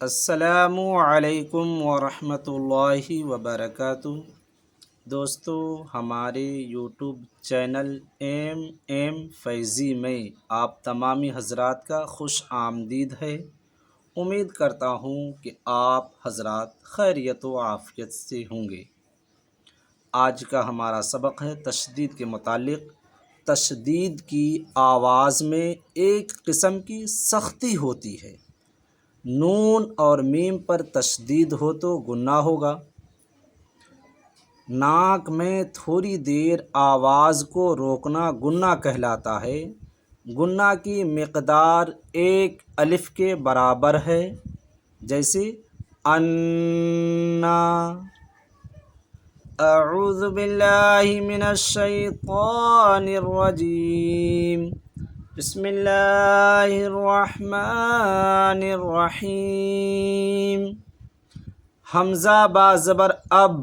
السلام علیکم ورحمۃ اللہ وبرکاتہ۔ دوستو، ہمارے یوٹیوب چینل ایم فیضی میں آپ تمامی حضرات کا خوش آمدید ہے۔ امید کرتا ہوں کہ آپ حضرات خیریت و عافیت سے ہوں گے۔ آج کا ہمارا سبق ہے تشدید کے متعلق۔ تشدید کی آواز میں ایک قسم کی سختی ہوتی ہے۔ نون اور میم پر تشدید ہو تو گناہ ہوگا۔ ناک میں تھوڑی دیر آواز کو روکنا گناہ کہلاتا ہے۔ گناہ کی مقدار ایک الف کے برابر ہے، جیسے انا۔ اعوذ باللہ من الشیطان الرجیم، بسم اللہ الرحمن الرحیم۔ حمزہ با زبر اب،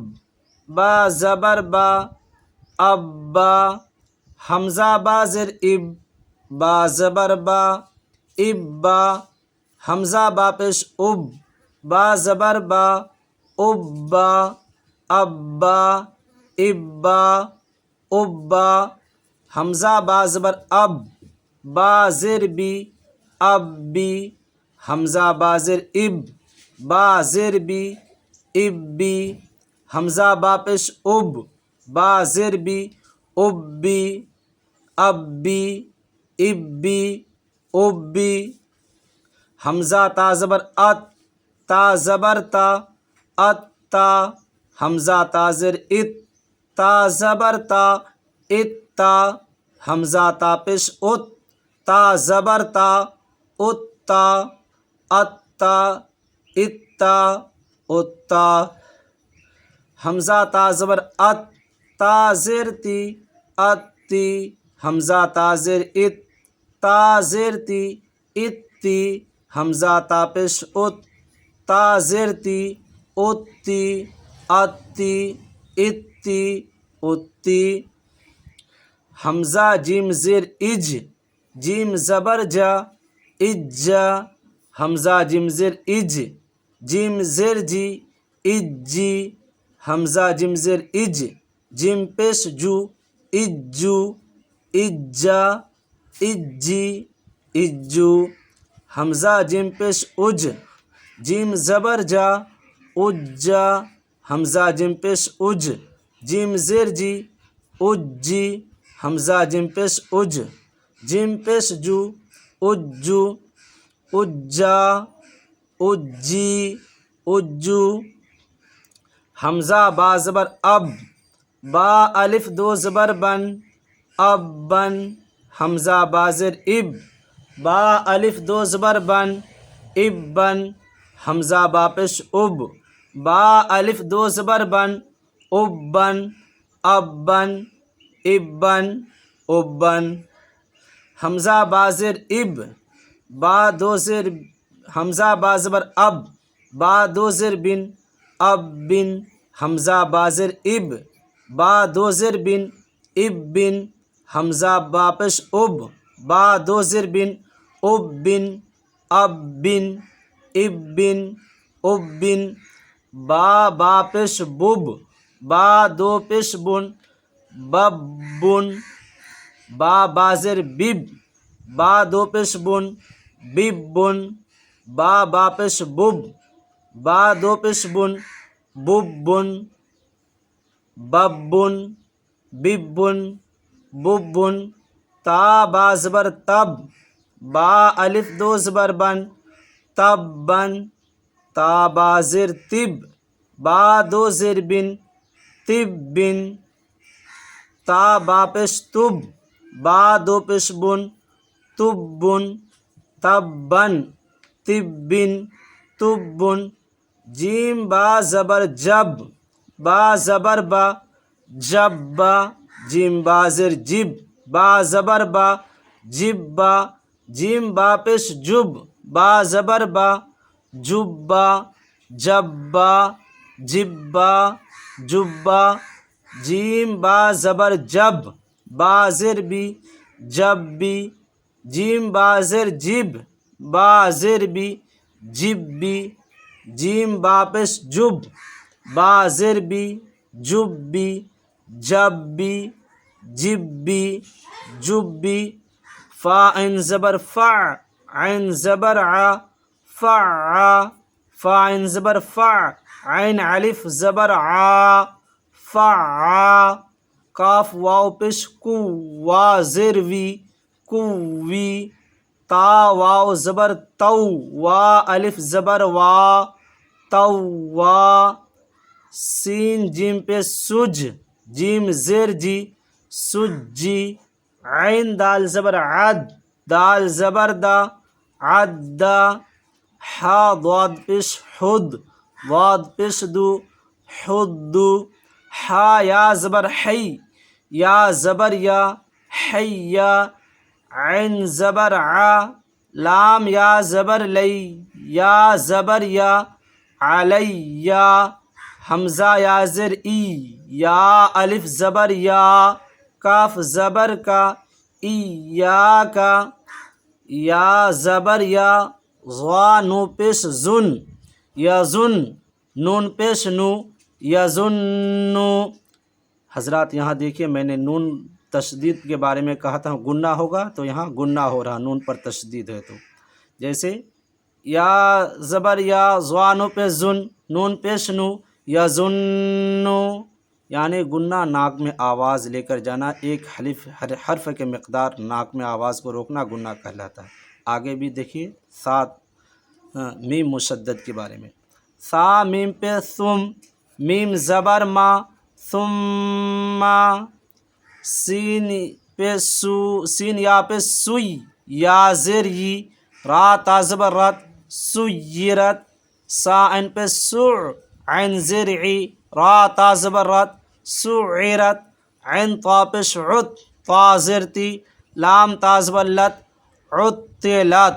با زبر با، ابا۔ حمزہ با زر اب، با زبر با، ابا۔ حمزہ با پیش اب، با زبر با، ابا، ابا، ابا، ابا۔ حمزہ با زبر اب، با زر بی، ابی۔ حمزہ با زر اب، با زر بی، ابی۔ حمزہ با پیش اب، با زر بی، ابی، ابی، ابی، ابی۔ حمزہ تا زبر ات، تا زبر تا، اتا۔ حمزہ تا زر ات، تا زبر تا، اتا۔ حمزہ تا پیش ات، تا زبر تا، اتا، اتا، اتا، اتا۔ حمزہ تا زبر ات، تا زیر تی، اتی۔ حمزہ تا زیر ات، تا زیر تی، اتی۔ حمزہ تا پیش ات، تا زیر تی، اتی، اتی، اتی، اتی۔ حمزہ جیم زیر اج، جیم زبر جا، اجا۔ حمزہ جیم زیر اج، جیم زیر جی، اجی۔ حمزہ جیم زیر اج، جیم پیش جو، اجو، اجا، اجی، اجو۔ حمزہ جیم پیش اج، جیم زبر جا، اجا۔ حمزہ جیم پیش اج، جیم زیر جی، اجی۔ حمزہ جیم پیش اج، جیم پیش جو، اجو، اجا، اجی، اجو۔ حمزہ با زبر اب، با الف دو زبر بن، ابن۔ حمزہ با زر اب، با الف دو زبر بن، ابن۔ حمزہ با پیش اب، با الف دو زبر بن، ابن، ابن، ابن، ابن۔ حمزہ با زر اب، با دو زر، حمزہ با زبر اب، با دو زر بن، ابن۔ حمزہ با زر اب، با دو زر بن، ابن۔ حمزہ با پیش اب، با دو زر بن، ابن، ابن، ابن، ابن۔ با پیش بب، با دو پیش بن، ببن۔ با زر بب، با دو پیش بن، ببن۔ با پیش بب، با دو پیش بن، ببن، ببن، ببن، ببن۔ تا با زبر تب، با الف دو زبر بن، تبن۔ تا با زر تب، با دو زر بن، تبن۔ تا با پیش تب، با دو پیش بن، تبن، تبن، تبن، تبن۔ جیم با زبر جب، با زبر با، جبا۔ جیم با زر جب، با زبر با، جبا۔ جیم با پیش جب، با زبر با، جبا، جبا، جبا، جبا۔ جیم با زبر جب، با زر بی، جبی۔ جیم با زر جب، با زر بی، جبی۔ جیم با پیش جب، با زیر بی، جب بی، جب بی، جب بی، جب بی. فا عین زبر فع، عین زبر ع، فع، فا عین زبر فع، عین الف زبر ع، فع. کاف واو پیش کو، وا زیر وی، کووی. تا واو زبر تو، وا الف زبر وا، توا. سین جیم پہ سج، جیم زیر جی، سجی. عین دال زبر عد، دال زبر دا، عدا. حا ضاد پیش حد، ضاد پیش دو، حدو. حا یا زبر حی، یا زبر یا، حیا. عین زبر ع، لام یا زبر لی، یا زبر یا، علیہ. حمزہ یا زر ای، یا الف زبر یا، کاف زبر کا، ایاک. یا زبر یا، ضا نو پیش زن، یزن. نون پیش نو، یزنو. حضرات یہاں دیکھیے میں نے نون تشدید کے بارے میں کہا تھا گنہ ہوگا، تو یہاں گنہ ہو رہا، نون پر تشدید ہے. تو جیسے یا زبر یا، زوانو پہ زن، نون پیش نو، یزنو. یعنی گنہ ناک میں آواز لے کر جانا، ایک حرف کے مقدار ناک میں آواز کو روکنا گنہ کہلاتا ہے. آگے بھی دیکھیے سات میم مشدد کے بارے میں. سا میم پہ ثم، میم زبر ما، ثم. سین پہ سو، سین یا پہ سوئی، یا زیر ی، را تا زبر رت، سیرت. سا عین پہ سع، عین زیر عی، را تا زبر رت، سعرت. عین طا پیش عت، طا زیر تی، لام تا زبر لت، عطلت.